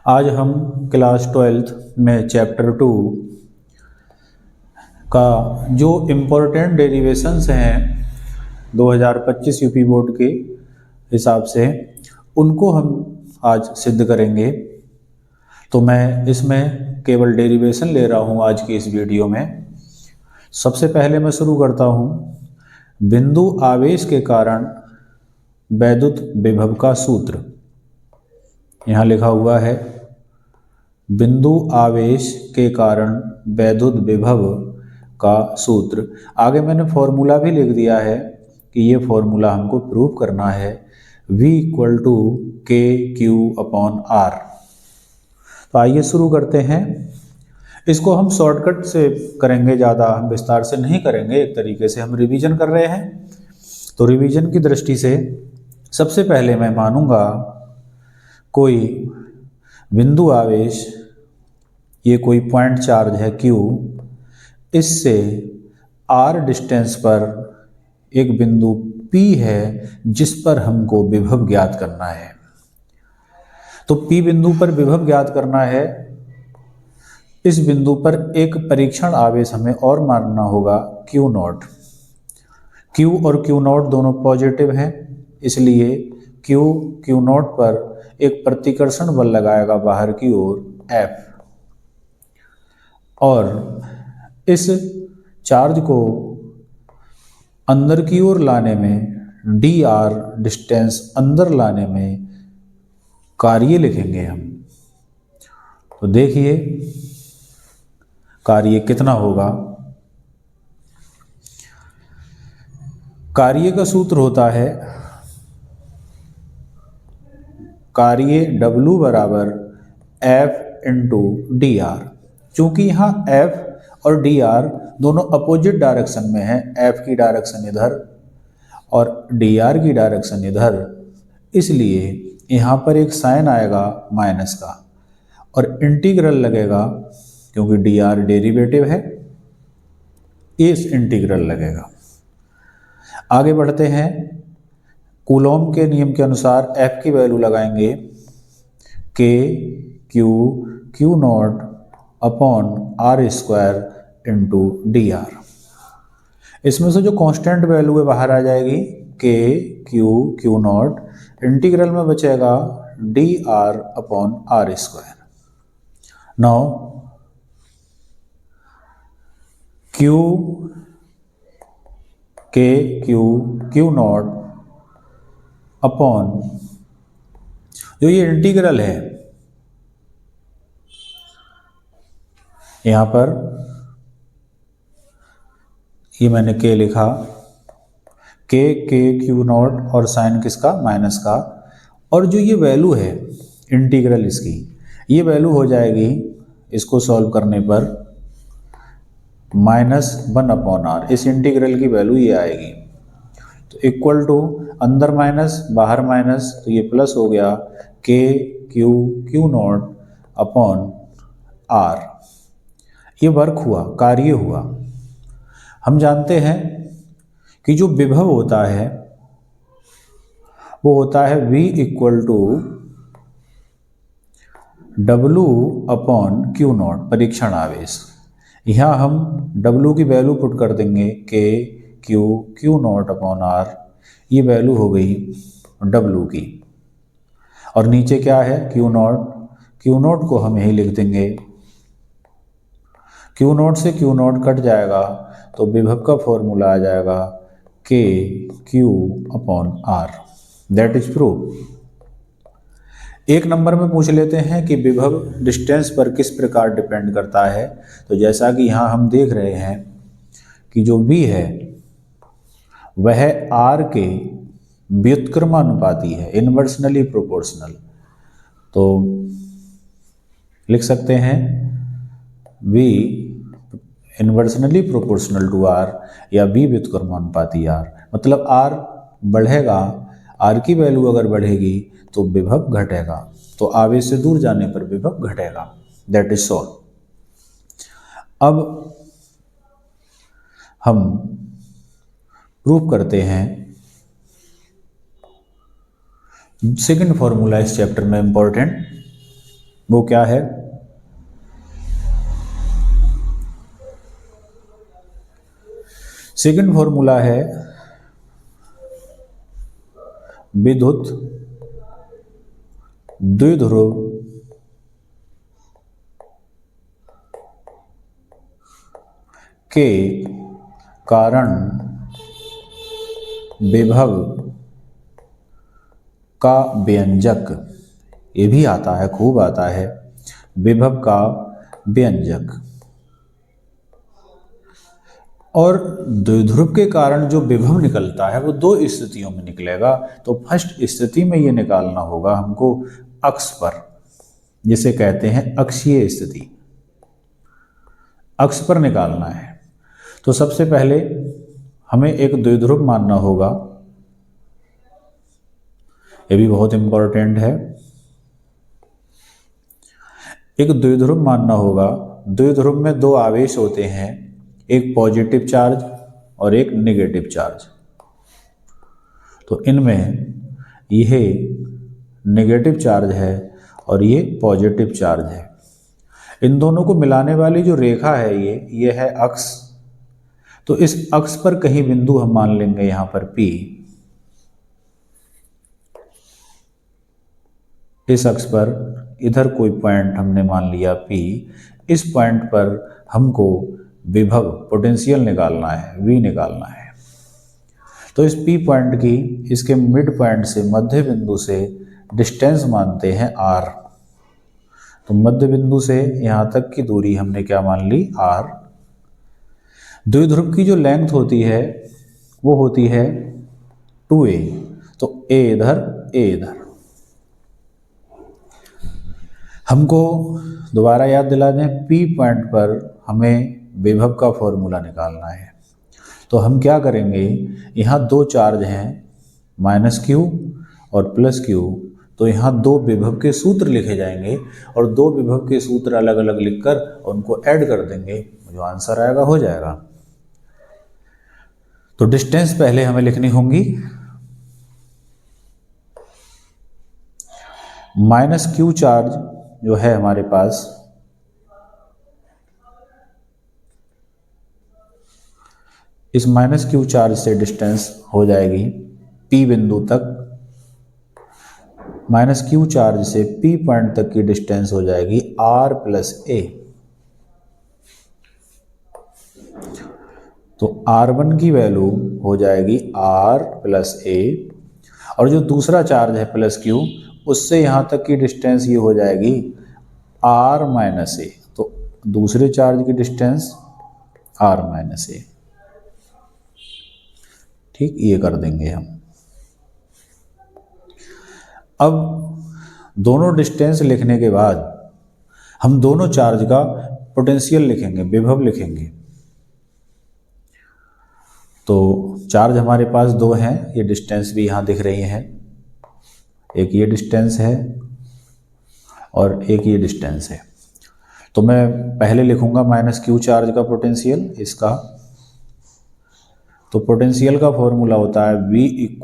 आज हम class 12th में चैप्टर 2 का जो इम्पोर्टेंट डेरिवेशंस हैं 2025 यूपी बोर्ड के हिसाब से उनको हम आज सिद्ध करेंगे। तो मैं इसमें केवल डेरिवेशन ले रहा हूँ आज की इस वीडियो में। सबसे पहले मैं शुरू करता हूँ बिंदु आवेश के कारण वैद्युत विभव का सूत्र। यहाँ लिखा हुआ है बिंदु आवेश के कारण वैद्युत विभव का सूत्र। आगे मैंने फॉर्मूला भी लिख दिया है कि ये फॉर्मूला हमको प्रूव करना है V इक्वल टू के क्यू अपॉन आर। तो आइए शुरू करते हैं। इसको हम शॉर्टकट से करेंगे, ज़्यादा हम विस्तार से नहीं करेंगे। एक तरीके से हम रिवीजन कर रहे हैं। तो रिवीजन की दृष्टि से सबसे पहले मैं मानूंगा कोई बिंदु आवेश, ये कोई पॉइंट चार्ज है Q, इससे R डिस्टेंस पर एक बिंदु P है जिस पर हमको विभव ज्ञात करना है। तो P बिंदु पर विभव ज्ञात करना है। इस बिंदु पर एक परीक्षण आवेश हमें और मानना होगा Q नॉट। Q और Q नॉट दोनों पॉजिटिव हैं, इसलिए Q नॉट पर एक प्रतिकर्षण बल लगाएगा बाहर की ओर F, और इस चार्ज को अंदर की ओर लाने में dr डिस्टेंस अंदर लाने में कार्य लिखेंगे हम। तो देखिए कार्य कितना होगा। कार्य का सूत्र होता है कार्य W बराबर F इंटू डी आर। चूंकि यहाँ F और dr दोनों अपोजिट डायरेक्शन में है, F की डायरेक्शन इधर और dr की डायरेक्शन इधर, इसलिए यहाँ पर एक साइन आएगा माइनस का और इंटीग्रल लगेगा, क्योंकि dr डेरिवेटिव है, इस इंटीग्रल लगेगा। आगे बढ़ते हैं। कूलॉम के नियम के अनुसार F की वैल्यू लगाएंगे K q naught upon r square into d r. इसमें से जो कांस्टेंट वैल्यू है बाहर आ जाएगी K क्यू नॉट, इंटीग्रल में बचेगा d r upon r square. Now q naught upon जो ये इंटीग्रल है, यहाँ पर ये मैंने K लिखा, K क्यू नॉट और साइन किसका, माइनस का, और जो ये वैल्यू है इंटीग्रल इसकी, ये वैल्यू हो जाएगी इसको सॉल्व करने पर -1 अपॉन आर। इस इंटीग्रल की वैल्यू ये आएगी। तो इक्वल टू अंदर माइनस बाहर माइनस, तो ये प्लस हो गया K q naught upon r. ये वर्क हुआ, कार्य हुआ। हम जानते हैं कि जो विभव होता है वो होता है V equal to W upon q naught, परीक्षण आवेश। यहाँ हम W की वैल्यू पुट कर देंगे K q naught upon r, ये वैल्यू हो गई W की। और नीचे क्या है, क्यू नॉट को हम यही लिख देंगे। क्यू नॉट से क्यू नॉट कट जाएगा तो विभव का फॉर्मूला आ जाएगा K q upon r. That is prove. एक नंबर में पूछ लेते हैं कि विभव डिस्टेंस पर किस प्रकार डिपेंड करता है। तो जैसा कि यहाँ हम देख रहे हैं कि जो V है वह R के व्युत्क्रमानुपाती है, इनवर्सनली प्रोपोर्शनल। तो लिख सकते हैं V इनवर्सनली प्रोपोर्शनल टू R या V व्युत्क्रमानुपाती R। मतलब R बढ़ेगा, R की वैल्यू अगर बढ़ेगी तो विभव घटेगा, तो आवेश से दूर जाने पर विभव घटेगा। That is solve. अब हम प्रूव करते हैं सेकंड फॉर्मूला इस चैप्टर में इंपॉर्टेंट। वो क्या है? सेकंड फॉर्मूला है विद्युत द्विध्रुव के कारण विभव का व्यंजक। ये भी आता है, खूब आता है, विभव का व्यंजक। और द्विध्रुव के कारण जो विभव निकलता है वो दो स्थितियों में निकलेगा। तो फर्स्ट स्थिति में ये निकालना होगा हमको अक्ष पर, जिसे कहते हैं अक्षीय स्थिति, अक्ष पर निकालना है। तो सबसे पहले हमें एक द्विध्रुव मानना होगा, ये भी बहुत इंपॉर्टेंट है। एक द्विध्रुव मानना होगा। द्विध्रुव में दो आवेश होते हैं, एक पॉजिटिव चार्ज और एक नेगेटिव चार्ज। तो इनमें यह नेगेटिव चार्ज है और ये पॉजिटिव चार्ज है। इन दोनों को मिलाने वाली जो रेखा है ये है अक्ष। तो इस अक्ष पर कहीं बिंदु हम मान लेंगे यहां पर P। इस अक्ष पर इधर कोई पॉइंट हमने मान लिया P। इस पॉइंट पर हमको विभव पोटेंशियल निकालना है, V निकालना है। तो इस P पॉइंट की इसके मिड पॉइंट से, मध्य बिंदु से डिस्टेंस मानते हैं R। तो मध्य बिंदु से यहां तक की दूरी हमने क्या मान ली? R। द्विध्रुव की जो लेंथ होती है वो होती है 2a। तो a इधर, a इधर। हमको दोबारा याद दिला दें, P पॉइंट पर हमें विभव का फॉर्मूला निकालना है। तो हम क्या करेंगे, यहाँ दो चार्ज हैं, -q और +q। तो यहाँ दो विभव के सूत्र लिखे जाएंगे और दो विभव के सूत्र अलग अलग लिखकर उनको ऐड कर देंगे, जो आंसर आएगा हो जाएगा। तो डिस्टेंस पहले हमें लिखनी होंगी, -q चार्ज जो है हमारे पास, इस -q चार्ज से डिस्टेंस हो जाएगी P बिंदु तक। -q चार्ज से P पॉइंट तक की डिस्टेंस हो जाएगी R + a। तो R1 की वैल्यू हो जाएगी R + a, और जो दूसरा चार्ज है +q, उससे यहाँ तक की डिस्टेंस ये हो जाएगी R - a। तो दूसरे चार्ज की डिस्टेंस R - a। ठीक, ये कर देंगे हम। अब दोनों डिस्टेंस लिखने के बाद हम दोनों चार्ज का पोटेंशियल लिखेंगे, विभव लिखेंगे। तो चार्ज हमारे पास दो हैं, ये डिस्टेंस भी यहाँ दिख रही हैं, एक ये डिस्टेंस है और एक ये डिस्टेंस है। तो मैं पहले लिखूंगा -q चार्ज का पोटेंशियल इसका। तो पोटेंशियल का फॉर्मूला होता है V =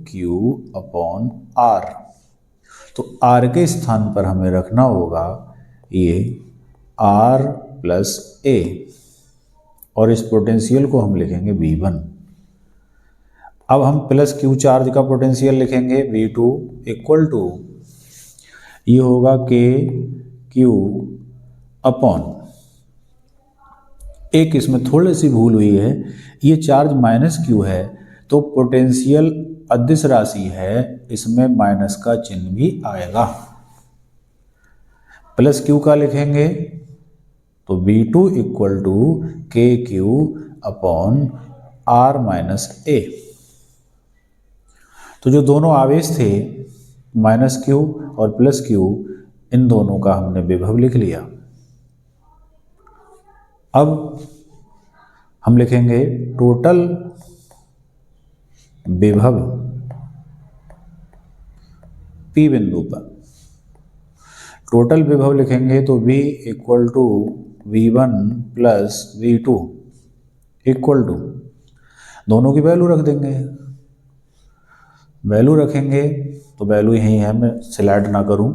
KQ/R। तो R के स्थान पर हमें रखना होगा ये R + a, और इस पोटेंशियल को हम लिखेंगे V1। अब हम +q चार्ज का पोटेंशियल लिखेंगे, V2 = ये होगा KQ/। एक इसमें थोड़ी सी भूल हुई है, ये चार्ज -q है तो पोटेंशियल अदिश राशि है, इसमें माइनस का चिन्ह भी आएगा। +q का लिखेंगे तो V2 = KQ/R - a। तो जो दोनों आवेश थे -q और +q, इन दोनों का हमने विभव लिख लिया। अब हम लिखेंगे टोटल विभव P बिंदु पर। टोटल विभव लिखेंगे तो V = V1 + V2 = दोनों की वैल्यू रख देंगे। वैल्यू रखेंगे तो वैल्यू यही है, मैं स्लाइड ना करूं,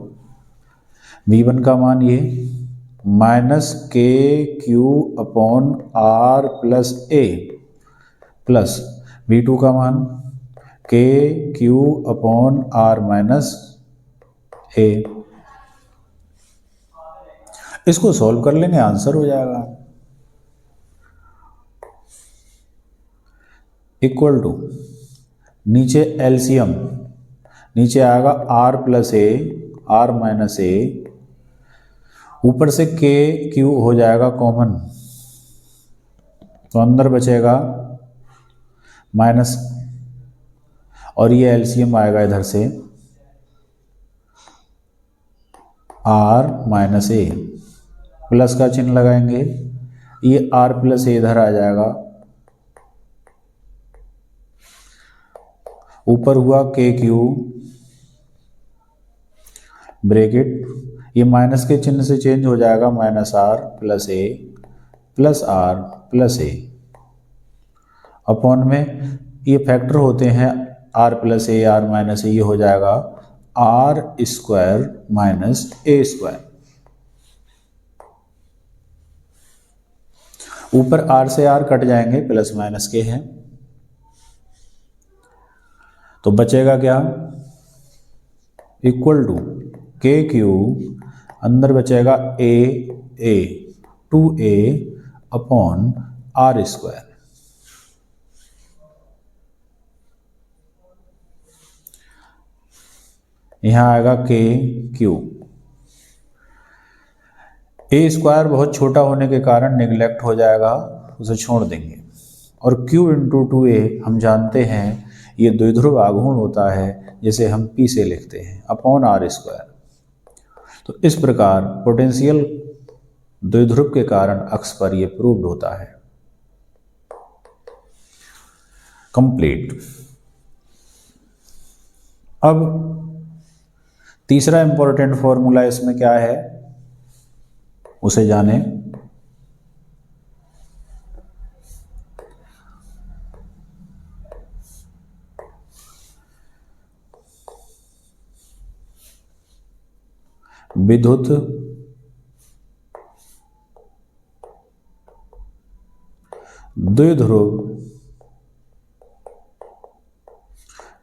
V1 का मान ये minus k Q upon r plus ए प्लस V2 का मान k Q upon r minus a. इसको सॉल्व कर लेंगे, आंसर हो जाएगा इक्वल टू, नीचे एलसीएम, नीचे आएगा R plus A R minus A, ऊपर से के क्यू हो जाएगा कॉमन, तो अंदर बचेगा माइनस, और ये एलसीएम आएगा इधर से आर माइनस ए, प्लस का चिन्ह लगाएंगे, ये आर प्लस ए इधर आ जाएगा, ऊपर हुआ के क्यू ब्रैकेट, ये माइनस के चिन्ह से चेंज हो जाएगा minus R plus A plus R plus A, upon में ये फैक्टर होते हैं R plus A R minus A, ये हो जाएगा R square minus A square. ऊपर आर से आर कट जाएंगे, प्लस माइनस के हैं, तो बचेगा क्या, इक्वल टू के क्यू, अंदर बचेगा ए 2a अपॉन आर स्क्वायर। यहां आएगा के क्यू, ए स्क्वायर बहुत छोटा होने के कारण निगलेक्ट हो जाएगा, उसे छोड़ देंगे, और q इंटू 2a हम जानते हैं ये द्विध्रुव आघूर्ण होता है, जिसे हम p से लिखते हैं, अपॉन आर स्क्वायर। तो इस प्रकार पोटेंशियल द्विध्रुव के कारण अक्ष पर यह प्रूव्ड होता है। कंप्लीट। अब तीसरा इंपॉर्टेंट फॉर्मूला इसमें क्या है उसे जाने। विद्युत द्विध्रुव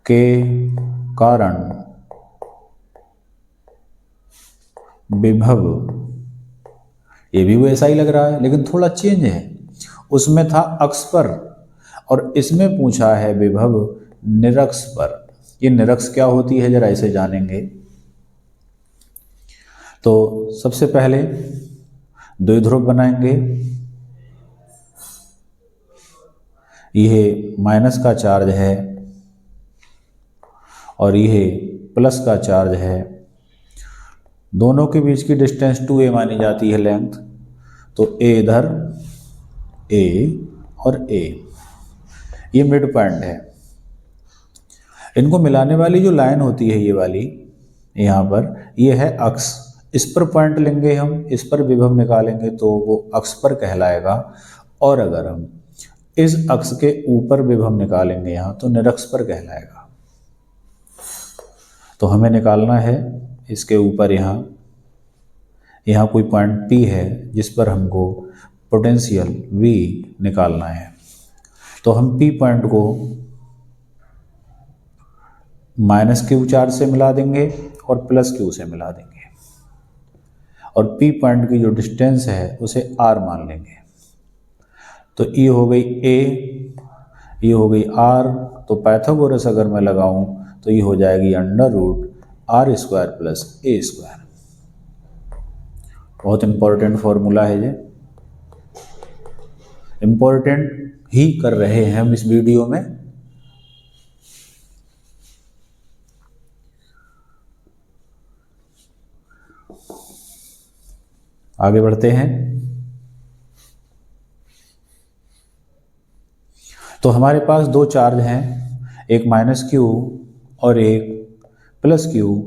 के कारण विभव, ये भी वैसा ही लग रहा है लेकिन थोड़ा चेंज है, उसमें था अक्ष पर और इसमें पूछा है विभव निरक्ष पर। ये निरक्ष क्या होती है जरा इसे जानेंगे। तो सबसे पहले द्विध्रुव बनाएंगे, यह माइनस का चार्ज है और यह प्लस का चार्ज है, दोनों के बीच की डिस्टेंस 2a मानी जाती है लेंथ, तो a इधर a और a, ये मिड पॉइंट है। इनको मिलाने वाली जो लाइन होती है ये वाली यहाँ पर, ये है अक्ष, इस पर पॉइंट लेंगे हम, इस पर विभव निकालेंगे तो वो अक्ष पर कहलाएगा, और अगर हम इस अक्ष के ऊपर विभव निकालेंगे यहाँ तो निरक्ष पर कहलाएगा। तो हमें निकालना है इसके ऊपर, यहाँ कोई पॉइंट P है जिस पर हमको पोटेंशियल V निकालना है। तो हम P पॉइंट को माइनस Q चार्ज से मिला देंगे और प्लस Q से मिला देंगे, और P पॉइंट की जो डिस्टेंस है उसे R मान लेंगे। तो ये हो गई A, ये हो गई R, तो पाइथागोरस अगर मैं लगाऊं तो ये हो जाएगी under root R square plus A square. बहुत इंपॉर्टेंट फॉर्मूला है ये, इंपॉर्टेंट ही कर रहे हैं हम इस वीडियो में। आगे बढ़ते हैं। तो हमारे पास दो चार्ज हैं, एक माइनस Q और एक प्लस Q।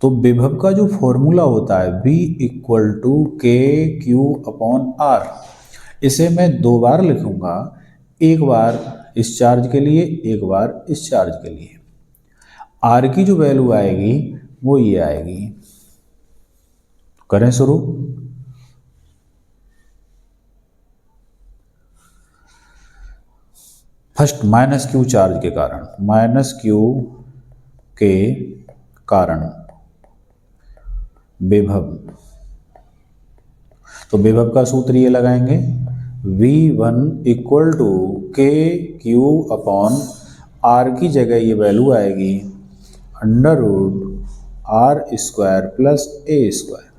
तो विभव का जो फॉर्मूला होता है V इक्वल टू के क्यू अपॉन R, इसे मैं दो बार लिखूंगा, एक बार इस चार्ज के लिए, एक बार इस चार्ज के लिए। R की जो वैल्यू आएगी वो ये आएगी करें शुरू। फर्स्ट माइनस क्यू चार्ज के कारण, माइनस क्यू के कारण विभव, तो विभव का सूत्र ये लगाएंगे, V1 इक्वल टू के क्यू अपॉन आर की जगह ये वैल्यू आएगी under root are square plus A square.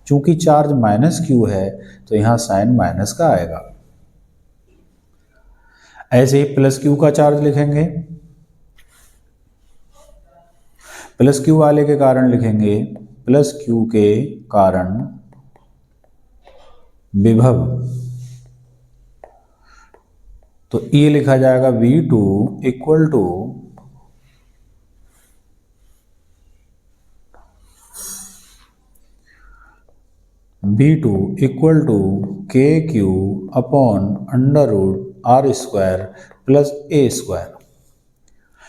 चूंकि चार्ज माइनस क्यू है तो यहाँ साइन माइनस का आएगा। ऐसे ही प्लस क्यू का चार्ज लिखेंगे, प्लस क्यू वाले के कारण लिखेंगे प्लस क्यू के कारण विभव, तो ये लिखा जाएगा V2 equal to V2 equal to के Q upon under root are square plus A square.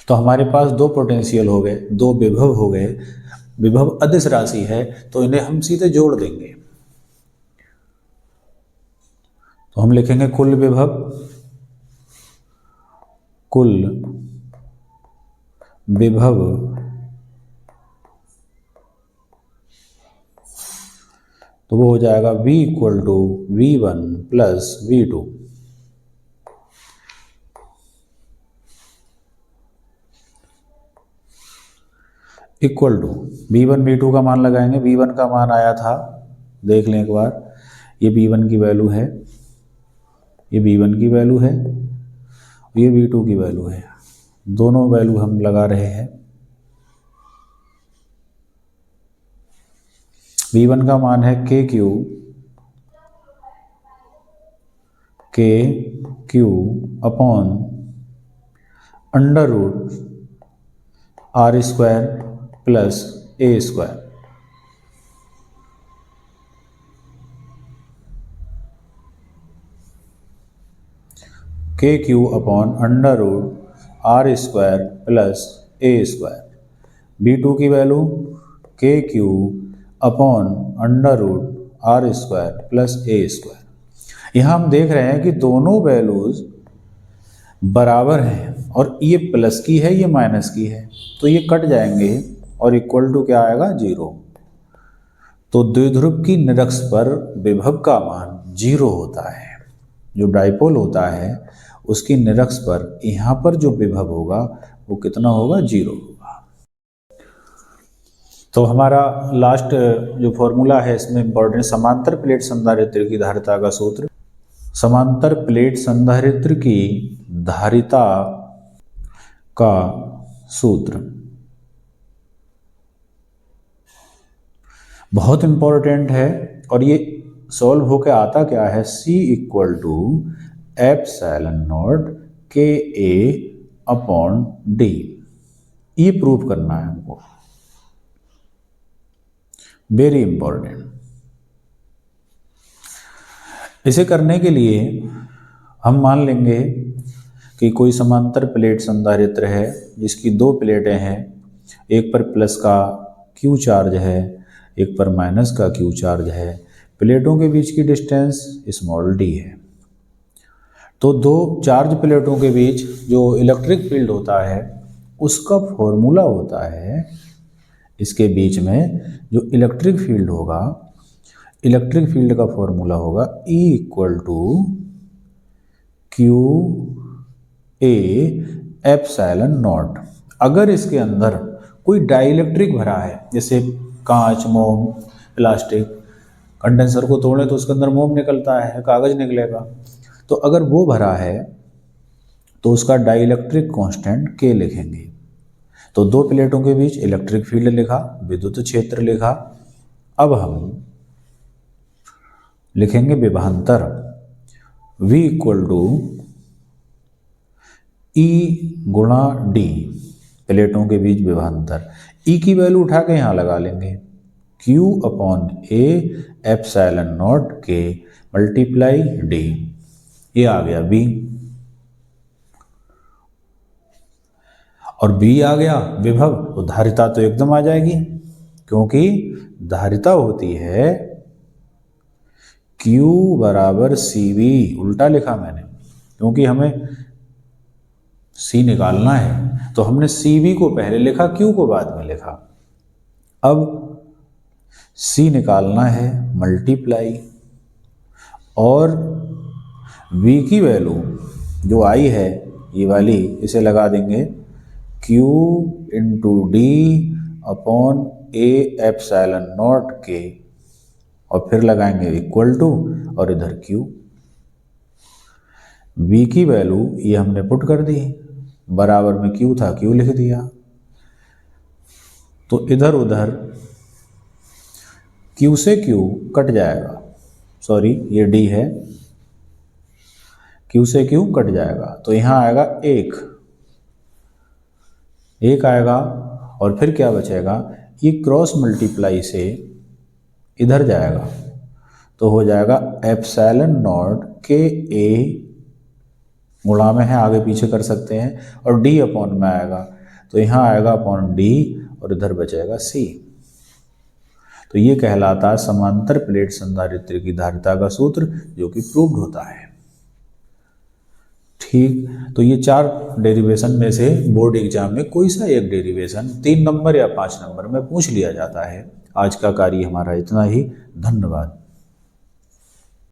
तो हमारे पास दो पोटेंशियल हो गए, दो विभव हो गए। विभव अदिश राशि है तो इन्हें हम सीधे जोड़ देंगे। तो हम लिखेंगे कुल विभव, कुल विभव तो वो हो जाएगा V equal to V1 plus V2। Equal to V1 V2 का मान लगाएंगे। V1 का मान आया था, देख लें एक बार, ये V1 की वैल्यू है, ये V1 की वैल्यू है, ये V2 की वैल्यू है। दोनों वैल्यू हम लगा रहे हैं। V1 का मान है K Q upon under root are square plus A square. K Q upon under root are square plus A square. V2 की value K Q upon under root are square plus A square. यहाँ हम देख रहे हैं कि दोनों values बराबर हैं और ये प्लस की है, ये माइनस की है, तो ये कट जाएंगे और इक्वल टू क्या आएगा, 0। तो द्विध्रुव की निरक्ष पर विभव का मान 0 होता है। जो डाइपोल होता है उसकी निरक्ष पर यहाँ पर जो विभव होगा वो कितना होगा, 0 होगा। तो हमारा लास्ट जो फॉर्मूला है इसमें इंपॉर्टेंट, समांतर प्लेट संधारित्र की धारिता का सूत्र। समांतर प्लेट संधारित्र की धारिता का सूत्र बहुत इंपॉर्टेंट है और ये सॉल्व होके आता क्या है, C equal to epsilon naught k a upon d. ये प्रूव करना है हमको, वेरी इंपॉर्टेंट। इसे करने के लिए हम मान लेंगे कि कोई समांतर प्लेट संधारित्र है जिसकी दो प्लेटें हैं, एक पर प्लस का क्यू चार्ज है, एक पर माइनस का क्यू चार्ज है। प्लेटों के बीच की डिस्टेंस स्मॉल d है। तो दो चार्ज प्लेटों के बीच जो इलेक्ट्रिक फील्ड होता है उसका फॉर्मूला होता है, इसके बीच में जो इलेक्ट्रिक फील्ड होगा, इलेक्ट्रिक फील्ड का फॉर्मूला होगा E equal to q a epsilon naught. अगर इसके अंदर कोई डाइइलेक्ट्रिक भरा है, जैसे कांच, मोम, प्लास्टिक, कंडेंसर को तोड़े तो उसके अंदर मोम निकलता है, कागज निकलेगा, तो अगर वो भरा है तो उसका डाइइलेक्ट्रिक कांस्टेंट K लिखेंगे। तो दो प्लेटों के बीच इलेक्ट्रिक फील्ड लिखा, विद्युत क्षेत्र लिखा। अब हम लिखेंगे विभवांतर V इक्वल टू E गुणा D, प्लेटों के बीच विभवांतर। E की वैल्यू उठा के यहाँ लगा लेंगे, Q upon A epsilon not K multiply D, ये आ गया B। और B आ गया विभव, तो धारिता तो एकदम आ जाएगी, क्योंकि धारिता होती है Q बराबर CV, उल्टा लिखा मैंने, क्योंकि हमें C निकालना है तो हमने CV को पहले लिखा, Q को बाद में लिखा। अब C निकालना है, मल्टीप्लाई, और V की वैल्यू जो आई है ये वाली, इसे लगा देंगे Q into D upon A epsilon not K, और फिर लगाएंगे इक्वल टू, और इधर Q। V की वैल्यू ये हमने पुट कर दी, बराबर में Q था, Q लिख दिया। तो इधर उधर Q से Q कट जाएगा, सॉरी ये D है, Q से Q कट जाएगा, तो यहाँ आएगा 1 आएगा, और फिर क्या बचेगा, ये क्रॉस मल्टीप्लाई से इधर जाएगा तो हो जाएगा एप्सिलॉन नॉट के ए, गुणा में है, आगे पीछे कर सकते हैं, और D अपॉन में आएगा, तो यहाँ आएगा अपॉन D, और इधर बचेगा C। तो ये कहलाता है समांतर प्लेट संधारित्र की धारिता का सूत्र, जो कि प्रूव्ड होता है। ठीक, तो ये 4 डेरिवेशन में से बोर्ड एग्जाम में कोई सा एक डेरिवेशन 3 नंबर या 5 नंबर में पूछ लिया जाता है। आज का कार्य हमारा इतना ही, धन्यवाद।